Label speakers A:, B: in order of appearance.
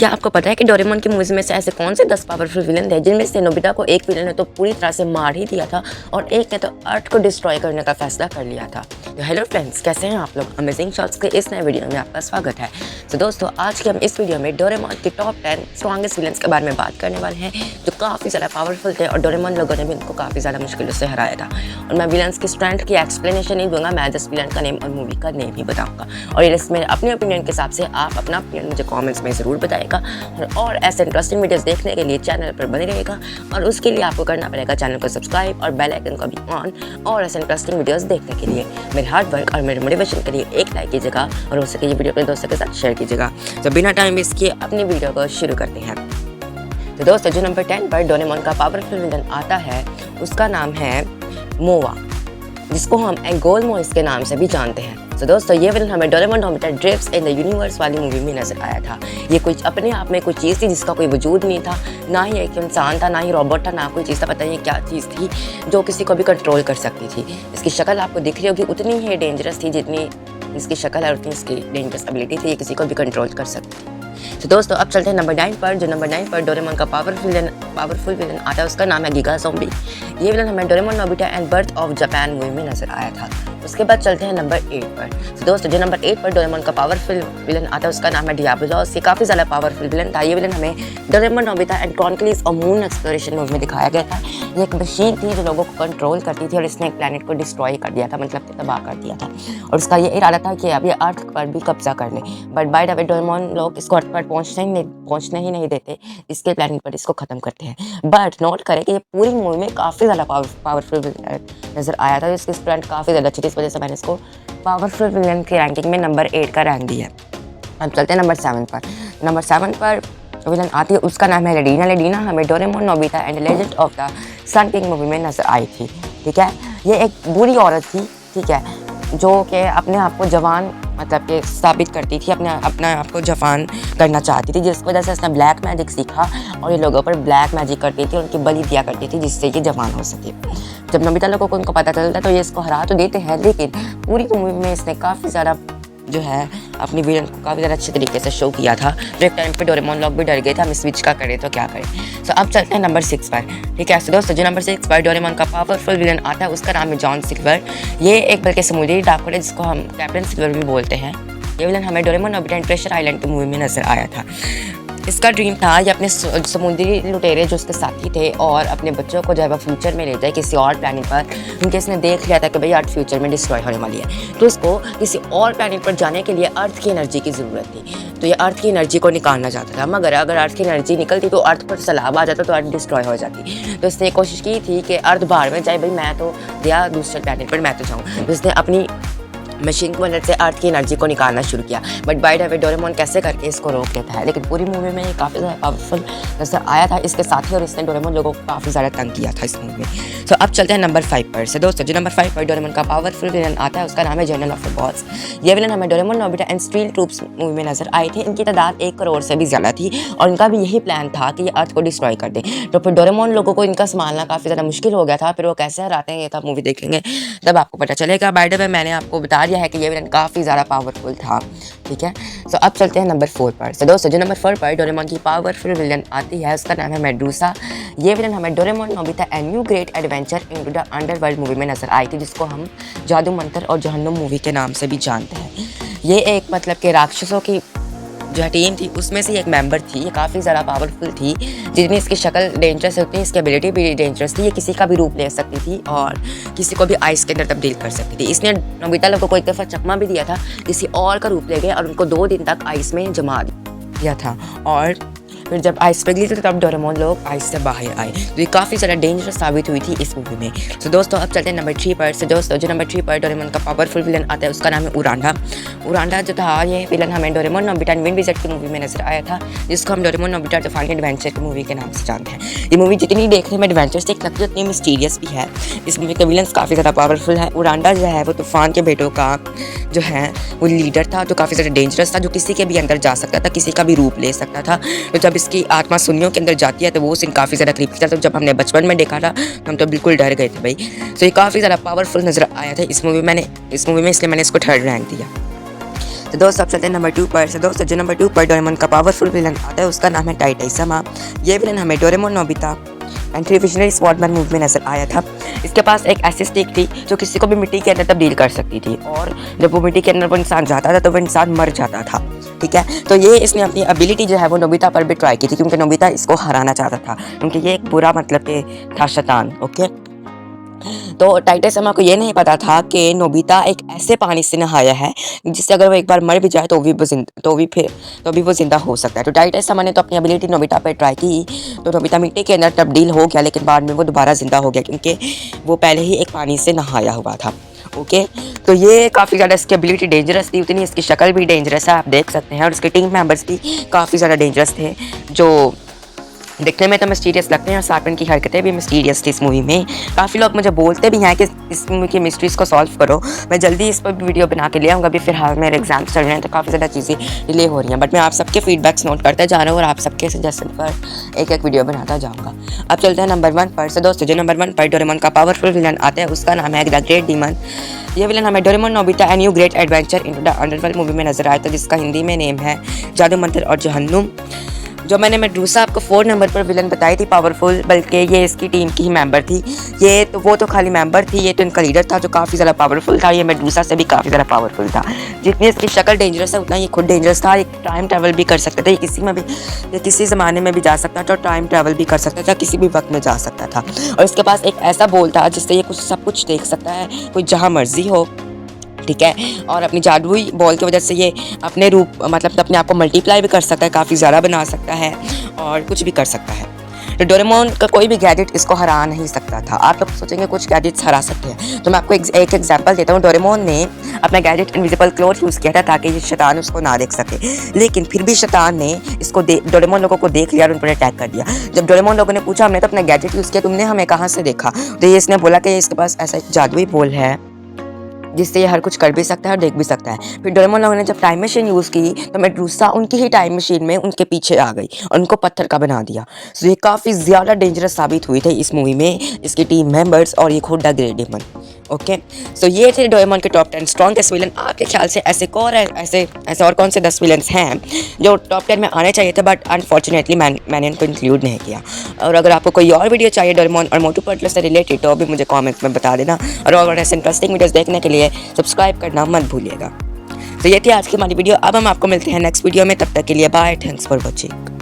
A: क्या आपको पता है कि डोरेमोन की मूवीज में से ऐसे कौन से 10 पावरफुल विलन थे जिनमें से नोबिता को एक विलन ने तो पूरी तरह से मार ही दिया था और एक ने तो अर्थ को डिस्ट्रॉय करने का फैसला कर लिया था। तो हेलो फ्रेंड्स, कैसे हैं आप लोग। अमेजिंग शॉट्स के इस नए वीडियो में आपका स्वागत है। तो दोस्तों, आज के हम इस वीडियो में डोरेमोन के टॉप 10 स्ट्रॉन्गेस्ट विलन्स के बारे में बात करने वाले हैं जो काफ़ी ज़्यादा पावरफुल थे और डोरेमोन लोगों ने भी उनको काफ़ी ज़्यादा मुश्किलों से हराया था। और मैं विलन्स की स्ट्रेंथ की एक्सप्लेनेशन नहीं दूंगा, मैं जस्ट विलन का नेम और मूवी का नेम ही बताऊंगा। और ये लिस्ट में अपने ओपिनियन के हिसाब से आप अपना ओपिनियन मुझे कॉमेंट्स में ज़रूर बताएगा। और ऐसे इंटरेस्टिंग वीडियोस देखने के लिए चैनल पर बने रहेगा और उसके लिए आपको करना पड़ेगा चैनल को सब्सक्राइब और बेल आइकन को भी ऑन। और ऐसे इंटरेस्टिंग वीडियोस देखने के लिए मेरे हार्ड वर्क और मेरे मोटिवेशन के लिए एक लाइक कीजिएगा और हो सके ये वीडियो अपने दोस्तों के साथ शेयर कीजिएगा। तो बिना टाइम वेस्ट किए अपनी वीडियो को शुरू करते हैं। तो दोस्तों, जो नंबर 10 पर डोरेमोन का पावरफुल विलन आता है उसका नाम है मोआ, जिसको हम एंगोलमोइस के नाम से भी जानते हैं। तो दोस्तों, ये विलन हमें Doraemon Nobita drifts in the universe वाली मूवी में नजर आया था। ये कोई अपने आप में कोई चीज़ थी जिसका कोई वजूद नहीं था, ना ही एक इंसान था, ना ही रोबोट था, ना कोई चीज़ था। पता नहीं क्या चीज़ थी जो किसी को भी कंट्रोल कर सकती थी। इसकी शक्ल आपको दिख रही होगी, उतनी ही डेंजरस थी जितनी इसकी शक्ल है, उतनी इसकी डेंजरस एबिलिटी थी, ये किसी को भी कंट्रोल कर सकती थी। तो दोस्तों, अब चलते हैं नंबर 9 पर। जो नंबर 9 पर डोरेमोन का पावरफुल विलन आता है उसका नाम है गिगा ज़ॉम्बी। ये विलन हमें Doraemon Nobita and birth of Japan movie में नजर आया था। उसके बाद चलते हैं नंबर 8 पर। तो दोस्तों, जो नंबर 8 पर डोरेमोन का पावरफुल विलन आता है उसका नाम है डियाब्लोस। ये काफ़ी ज़्यादा पावरफुल विलन था। ये विलन हमें डोरेमोन नोबिता एंड क्रॉनिकल्स और मून एक्सप्लोरेशन मूवी में दिखाया गया था। ये एक मशीन थी जो लोगों को कंट्रोल करती थी और इसने एक प्लैनेट को डिस्ट्रॉय कर दिया था, मतलब कि तबाह कर दिया था। और उसका ये इरादा था कि अब ये अर्थ पर भी कब्जा कर ले, but by the way Doraemon लोग इसको अर्थ पर पहुंचने ही नहीं देते, इसके प्लैनेट पर इसको ख़त्म करते हैं। बट नोट करें कि ये पूरी मूवी में काफ़ी ज़्यादा पावरफुल नज़र आया था। इसकी स्ट्रेंथ काफ़ी ज़्यादा अच्छी थी, इस वजह से मैंने इसको पावरफुल विलन की रैंकिंग में नंबर 8 का रैंक दिया। अब चलते हैं नंबर 7 पर। नंबर 7 पर विलन आती है उसका नाम है लेडिना। लेडिना हमें Doraemon Nobita and legend of the sun king movie में नजर आई थी। ठीक है, ये एक बुरी औरत थी, ठीक है, जो कि अपने आप को जवान मतलब कि साबित करती थी, अपने आप को जवान करना चाहती थी, जिस वजह से उसने ब्लैक मैजिक सीखा और ये लोगों पर ब्लैक मैजिक करती थी, उनकी बलि दिया करती थी जिससे ये जवान हो सके। जब नोबिता लोगों को उनको पता चलता है तो ये इसको हरा तो देते हैं, लेकिन पूरी मूवी में इसने काफ़ी ज़्यादा जो है अपनी विलन को काफ़ी ज़्यादा अच्छे तरीके से शो किया था। तो एक टाइम पे डोरेमोन लोग भी डर गए थे हम स्विच का करें तो क्या करें। तो अब चलते हैं नंबर 6 पर। ठीक है, तो दोस्तों, जो नंबर 6 पर डोरेमोन का पावरफुल विलन आता है उसका नाम है जॉन सिल्वर। ये एक बल्कि समुद्री डाकू है जिसको हम कैप्टन सिल्वर भी बोलते हैं। ये विलन हमें Doraemon Nobita and treasure island की मूवी में नजर आया था। इसका ड्रीम था ये अपने समुद्री लुटेरे जो उसके साथी थे और अपने बच्चों को जो है फ्यूचर में ले जाए किसी और प्लैनेट पर, क्योंकि इसने देख लिया था कि भाई अर्थ फ्यूचर में डिस्ट्रॉय होने वाली है, तो इसको किसी और प्लैनेट पर जाने के लिए अर्थ की एनर्जी की ज़रूरत थी। तो ये अर्थ की एनर्जी को निकालना चाहता था, मगर अगर अर्थ की एनर्जी निकलती तो अर्थ पर सैलाब आ जाता तो अर्थ डिस्ट्रॉय हो जाती। तो इसने कोशिश की थी कि अर्थ बाहर में जाए, भाई मैं तो गया दूसरे प्लैनेट पर, मैं तो जाऊँ। तो इसने अपनी मशीन की मदद से अर्थ की एनर्जी को निकालना शुरू किया, but by the way Doraemon कैसे करके इसको रोक देता है। लेकिन पूरी मूवी में ये काफ़ी ज़्यादा पावरफुल नजर आया था इसके साथ ही, और इसने डोरेमोन लोगों को काफ़ी ज़्यादा तंग किया था इस मूवी में। तो अब चलते हैं नंबर 5 पर। से दोस्तों, जो नंबर 5 पर डोरेमोन का पावरफुल विलन आता है उसका नाम है जनरल ऑफ द बॉस। ये विलन हमें Doraemon Nobita and steel troops movie में नजर आए थे। इनकी तादाद 1 करोड़ से भी ज़्यादा थी और इनका भी यही प्लान था कि ये अर्थ को डिस्ट्रॉय कर दे। तो फिर डोरेमोन लोगों को इनका संभालना काफ़ी ज़्यादा मुश्किल हो गया था। फिर वो कैसे हराते हैं ये तो आप मूवी देखेंगे तब आपको पता चलेगा। बाय द वे मैंने आपको बता दिया है कि ये विलन काफ़ी ज़्यादा पावरफुल था। ठीक है, तो अब चलते हैं नंबर 4 पर। तो दोस्तों, जो नंबर 4 पर डोरेमोन की पावरफुल विलन आती है उसका नाम है मेडूसा। ये विलन हमें Doraemon Nobita and new great adventure into the underworld movie में नजर आई थी, जिसको हम जादू मंत्र और जहन्नुम मूवी के नाम से भी जानते हैं। ये एक मतलब के राक्षसों की जो टीम थी उसमें से एक मेंबर थी। ये काफ़ी ज़्यादा पावरफुल थी, जितनी इसकी शक्ल डेंजरस होती है इसकी एबिलिटी भी डेंजरस थी। ये किसी का भी रूप ले सकती थी और किसी को भी आइस के अंदर तब्दील कर सकती थी। इसने नोबिता लोगों को एक दफ़ा चकमा भी दिया था, किसी और का रूप ले गए और उनको 2 दिन तक आइस में जमा दिया था, और फिर जब आइस पिघली थी तब डोरेमोन लोग आइस से बाहर आए। तो ये काफ़ी ज़्यादा डेंजरस साबित हुई थी इस मूवी में। तो दोस्तों, अब चलते हैं नंबर 3 पर। से दोस्तों, जो नंबर 3 पर डोरेमोन का पावरफुल विलन आता है उसका नाम है उरांडा। उरांडा जो था ये विलन हमें Doraemon Nobita and wind wizard की मूवी में नजर आया था, जिसको हम Doraemon Nobita the final adventure की मूवी के नाम से जानते हैं। ये मूवी जितनी देखने में एडवेंचरस लगती है उतनी मिस्टीरियस भी है। इस मूवी का विलन्स काफ़ी ज़्यादा पावरफुल है। उरांडा जो है वो तूफान के बेटों का जो है वो लीडर था, जो काफ़ी ज़्यादा डेंजरस था, जो किसी के भी अंदर जा सकता था, किसी का भी रूप ले सकता था। तो जब इसकी आत्मा सुनियों के अंदर जाती है तो वो सीन काफ़ी ज़्यादा क्रीपी था। तो जब हमने बचपन में देखा था हम तो बिल्कुल डर गए थे भाई। तो ये काफ़ी ज़्यादा पावरफुल नजर आया था इस मूवी में, इसलिए मैंने इसको 3rd रैंक दिया। तो दोस्तों अब चलते हैं नंबर 2 पर। तो दोस्तों जो नंबर 2 पर डोरेमोन का पावरफुल विलन आता है उसका नाम है टाइटाइसामा। ये विलन हमें Doraemon, Nobita and three visionary swordsman movie में नजर आया था। इसके पास एक ऐसी स्टिक थी जो किसी को भी मिट्टी के अंदर तब्दील कर सकती थी, और जब वो मिट्टी के अंदर वो इंसान जाता था तो वो इंसान मर जाता था। ठीक है, तो ये इसने अपनी एबिलिटी जो है वो नोबिता पर भी ट्राई की थी, क्योंकि नोबिता इसको हराना चाहता था, क्योंकि ये एक बुरा मतलब के था, शैतान। ओके, तो टाइटाइसामा को ये नहीं पता था कि नोबिता एक ऐसे पानी से नहाया है जिससे अगर वो एक बार मर भी जाए तो भी वो जिंदा हो सकता है। तो टाइटाइसामा ने तो अपनी एबिलिटी नोबिता पे ट्राई की, तो नोबिता मिट्टी के अंदर तब्दील हो गया, लेकिन बाद में वो दोबारा जिंदा हो गया, क्योंकि वो पहले ही एक पानी से नहाया हुआ था। ओके, तो ये काफ़ी ज़्यादा इसकी एबिलिटी डेंजरस थी, उतनी इसकी शक्ल भी डेंजरस है, आप देख सकते हैं, और इसके टीम मेंबर्स भी काफ़ी ज़्यादा डेंजरस थे, जो दिखने में तो मिस्टीरियस लगते हैं, और साथ में इनकी हरकतें भी मिस्टीरियस थी इस मूवी में। काफ़ी लोग मुझे बोलते भी हैं कि इस मूवी की मिस्ट्रीज़ को सॉल्व करो। मैं जल्दी इस पर भी वीडियो बना के ले आऊँगा। अभी फिलहाल मेरे एग्जाम्स चल रहे हैं तो काफ़ी ज़्यादा चीज़ें डिले हो रही हैं, बट मैं आप सबके फीडबैक्स नोट करता जा रहा हूँ और आप सबके सजेशन पर एक एक वीडियो बनाता जाऊँगा। अब चलते हैं नंबर 1 पर। तो दोस्तों जो नंबर 1 पर डोरेमोन का पावरफुल विलन आता है उसका नाम है द ग्रेट डीमन। ये विलन हमें Doraemon, Nobita and new great adventure into the underworld movie में नजर आया था, जिसका हिंदी में नेम है जादू मंदिर और जहन्नुम। जो मैंने मेडूसा आपको 4 नंबर पर विलन बताई थी पावरफुल, बल्कि ये इसकी टीम की ही मेंबर थी। ये तो वो तो खाली मेंबर थी, ये तो इनका लीडर था जो काफ़ी ज़्यादा पावरफुल था। ये मेडूसा से भी काफ़ी ज़्यादा पावरफुल था। जितनी इसकी शक्ल डेंजरस है उतना ये खुद डेंजरस था। एक टाइम ट्रैवल भी कर सकता था, ये किसी ज़माने में भी जा सकता था, और टाइम ट्रैवल भी कर सकता था, किसी भी वक्त में जा सकता था। और इसके पास एक ऐसा बोल था जिससे ये सब कुछ देख सकता है, कोई जहाँ मर्जी हो। ठीक है, और अपनी जादुई बॉल की वजह से ये अपने रूप मतलब अपने आप को मल्टीप्लाई भी कर सकता है, काफ़ी ज़्यादा बना सकता है, और कुछ भी कर सकता है। तो डोरेमोन का कोई भी गैजेट इसको हरा नहीं सकता था। आप लोग सोचेंगे कुछ गैजेट्स हरा सकते हैं, तो मैं आपको एक एग्जांपल देता हूँ। डोरेमोन ने अपना गैजेट इनविजिबल क्लोथ यूज़ किया था ताकि ये शैतान उसको ना देख सके, लेकिन फिर भी शैतान ने इसको डोरेमोन लोगों को देख लिया और उन पर अटैक कर दिया। जब डोरेमोन लोगों ने पूछा हमने तो अपना गैजेट यूज़ किया, तुमने हमें कहाँ से देखा, तो ये इसने बोला कि इसके पास ऐसा एक जादुई बॉल है जिससे ये हर कुछ कर भी सकता है और देख भी सकता है। फिर डोरेमोन लोगों ने जब टाइम मशीन यूज़ की तो मेडूसा उनकी ही टाइम मशीन में उनके पीछे आ गई और उनको पत्थर का बना दिया। सो ये काफ़ी ज़्यादा डेंजरस साबित हुई थे इस मूवी में इसकी टीम मेंबर्स और ये खुद द ग्रेट डीमन। ओके, सो ये थे डोरेमोन के टॉप 10 स्ट्रॉन्गेस्ट विलन। आपके ख्याल से ऐसे और कौन से 10 विलन्स हैं जो टॉप 10 में आने चाहिए थे, बट अनफॉर्चुनेटली मैंने इनको इंक्लूड नहीं किया। और अगर आपको कोई और वीडियो चाहिए डोरेमोन और मोटू पतलू से रिलेटेड तो भी मुझे कमेंट्स में बता देना, और ऐसे इंटरेस्टिंग वीडियोस देखने के लिए सब्सक्राइब करना मत भूलिएगा। तो ये थी आज की हमारी वीडियो। अब हम आपको मिलते हैं नेक्स्ट वीडियो में, तब तक के लिए बाय, थैंक्स फॉर वॉचिंग।